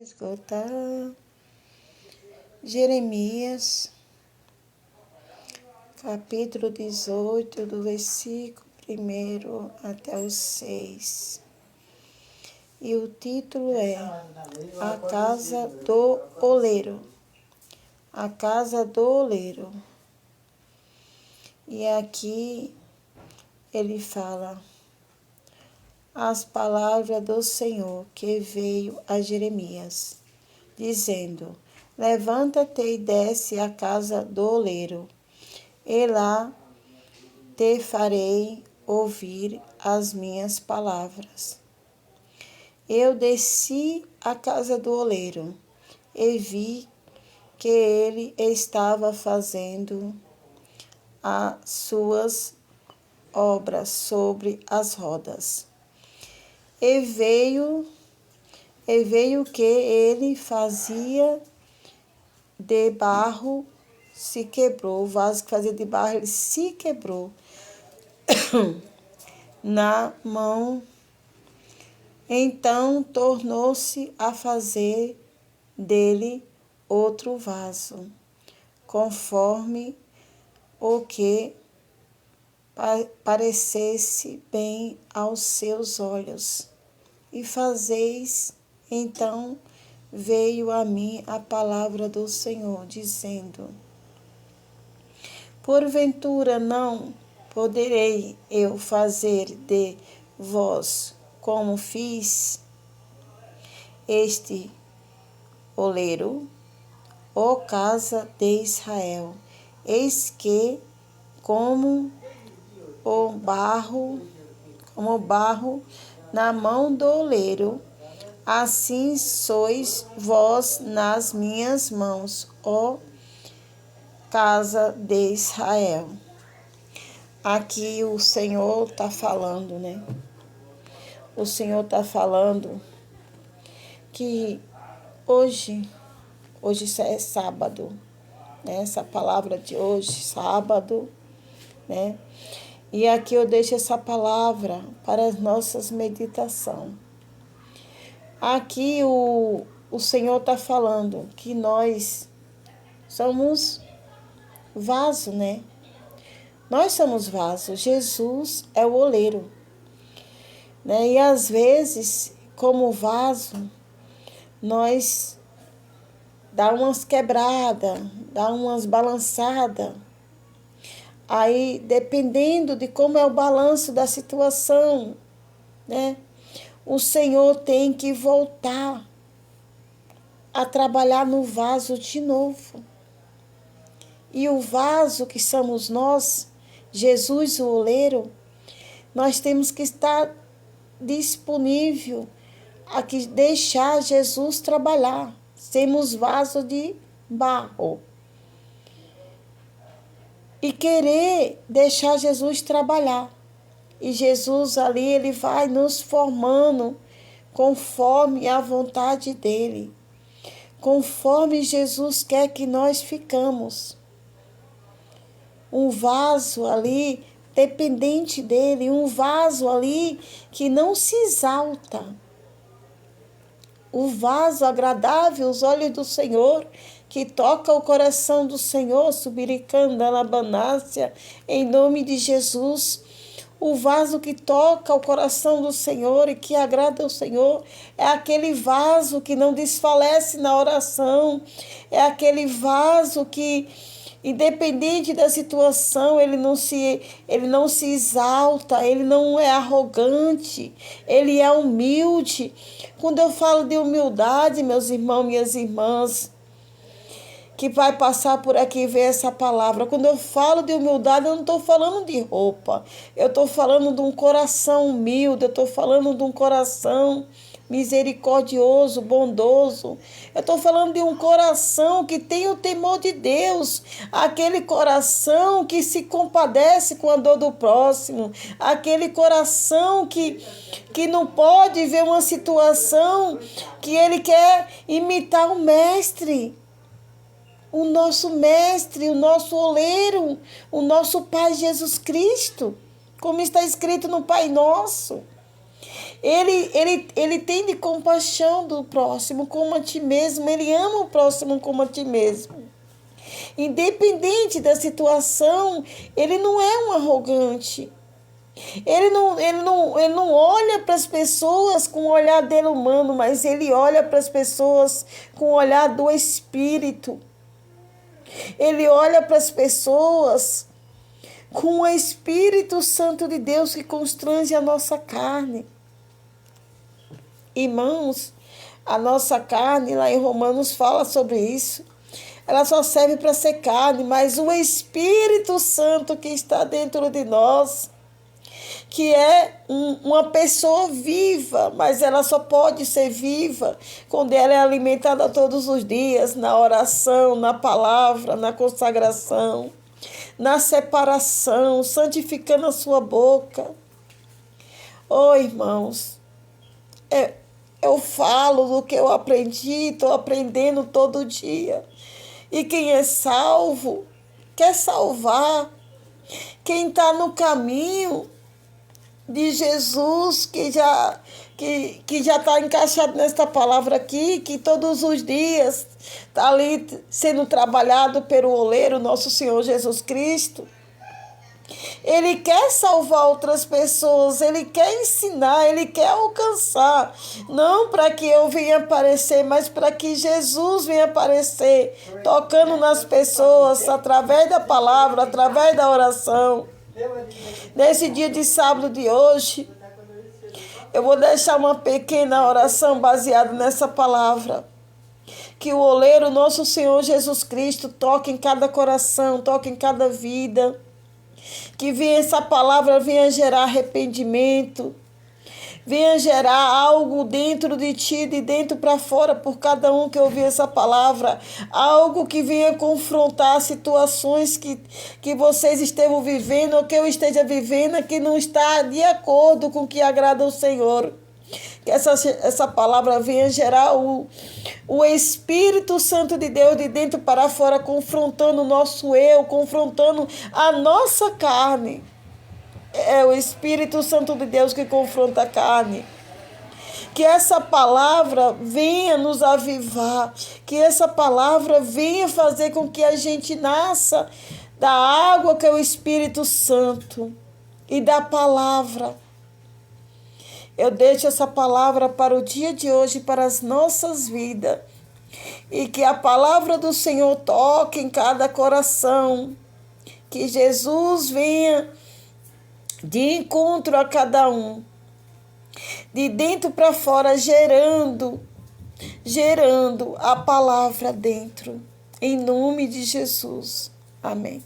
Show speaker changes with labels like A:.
A: Escutar Jeremias, capítulo 18, do versículo 1 até o 6. E o título é A Casa do Oleiro. A Casa do Oleiro. E aqui ele fala as palavras do Senhor que veio a Jeremias, dizendo: Levanta-te e desce à casa do oleiro, e lá te farei ouvir as minhas palavras. Eu desci à casa do oleiro e vi que ele estava fazendo as suas obras sobre as rodas. E veio que ele fazia de barro, se quebrou. O vaso que fazia de barro, ele se quebrou na mão. Então tornou-se a fazer dele outro vaso, conforme o que parecesse bem aos seus olhos. E fazeis, então veio a mim a palavra do Senhor, dizendo: Porventura não poderei eu fazer de vós como fiz este oleiro, ó casa de Israel? Eis que como o barro na mão do oleiro, assim sois vós nas minhas mãos, ó casa de Israel. Aqui o Senhor está falando, né? O Senhor está falando que hoje é sábado, né? Essa palavra de hoje, sábado, né? E aqui eu deixo essa palavra para as nossas meditações. Aqui o Senhor está falando que nós somos vaso, né? Nós somos vaso. Jesus é o oleiro, né? E às vezes, como vaso, nós dá umas quebradas, dá umas balançadas. Aí, dependendo de como é o balanço da situação, né? O Senhor tem que voltar a trabalhar no vaso de novo. E o vaso que somos nós, Jesus o oleiro, nós temos que estar disponível a que deixar Jesus trabalhar. Sermos vaso de barro. E querer deixar Jesus trabalhar. E Jesus ali, ele vai nos formando conforme a vontade dele. Conforme Jesus quer que nós ficamos. Um vaso ali dependente dele, um vaso ali que não se exalta. O vaso agradável aos olhos do Senhor, que toca o coração do Senhor, subiricanda labanácia, em nome de Jesus. O vaso que toca o coração do Senhor e que agrada ao Senhor é aquele vaso que não desfalece na oração, é aquele vaso que, independente da situação, ele não se exalta, ele não é arrogante, ele é humilde. Quando eu falo de humildade, meus irmãos, minhas irmãs, que vai passar por aqui e ver essa palavra. Quando eu falo de humildade, eu não estou falando de roupa. Eu estou falando de um coração humilde, eu estou falando de um coração misericordioso, bondoso. Eu estou falando de um coração que tem o temor de Deus, aquele coração que se compadece com a dor do próximo, aquele coração que não pode ver uma situação que ele quer imitar o mestre. O nosso mestre, o nosso oleiro, o nosso Pai Jesus Cristo, como está escrito no Pai Nosso. Ele tem de compaixão do próximo como a ti mesmo. Ele ama o próximo como a ti mesmo. Independente da situação, ele não é um arrogante. Ele não olha para as pessoas com o olhar dele humano, mas ele olha para as pessoas com o olhar do Espírito. Ele olha para as pessoas com o Espírito Santo de Deus que constrange a nossa carne. Irmãos, a nossa carne, lá em Romanos fala sobre isso. Ela só serve para ser carne, mas o Espírito Santo que está dentro de nós, que é uma pessoa viva, mas ela só pode ser viva quando ela é alimentada todos os dias, na oração, na palavra, na consagração, na separação, santificando a sua boca. Oh, irmãos, eu falo do que eu aprendi, estou aprendendo todo dia. E quem é salvo, quer salvar. Quem está no caminho de Jesus, que já está encaixado nesta palavra aqui, que todos os dias está ali sendo trabalhado pelo oleiro, nosso Senhor Jesus Cristo. Ele quer salvar outras pessoas, ele quer ensinar, ele quer alcançar. Não para que eu venha aparecer, mas para que Jesus venha aparecer, tocando nas pessoas, através da palavra, através da oração. Nesse dia de sábado de hoje, eu vou deixar uma pequena oração baseada nessa palavra. Que o oleiro, nosso Senhor Jesus Cristo, toque em cada coração, toque em cada vida. Que essa palavra venha gerar arrependimento, venha gerar algo dentro de ti, de dentro para fora, por cada um que ouvir essa palavra, algo que venha confrontar situações que vocês estejam vivendo, ou que eu esteja vivendo, que não está de acordo com o que agrada ao Senhor. Que essa palavra venha gerar o Espírito Santo de Deus de dentro para fora, confrontando o nosso eu, confrontando a nossa carne. É o Espírito Santo de Deus que confronta a carne. Que essa palavra venha nos avivar, que essa palavra venha fazer com que a gente nasça da água que é o Espírito Santo e da palavra. Eu deixo essa palavra para o dia de hoje, para as nossas vidas. E que a palavra do Senhor toque em cada coração. Que Jesus venha de encontro a cada um. De dentro para fora, gerando a palavra dentro. Em nome de Jesus. Amém.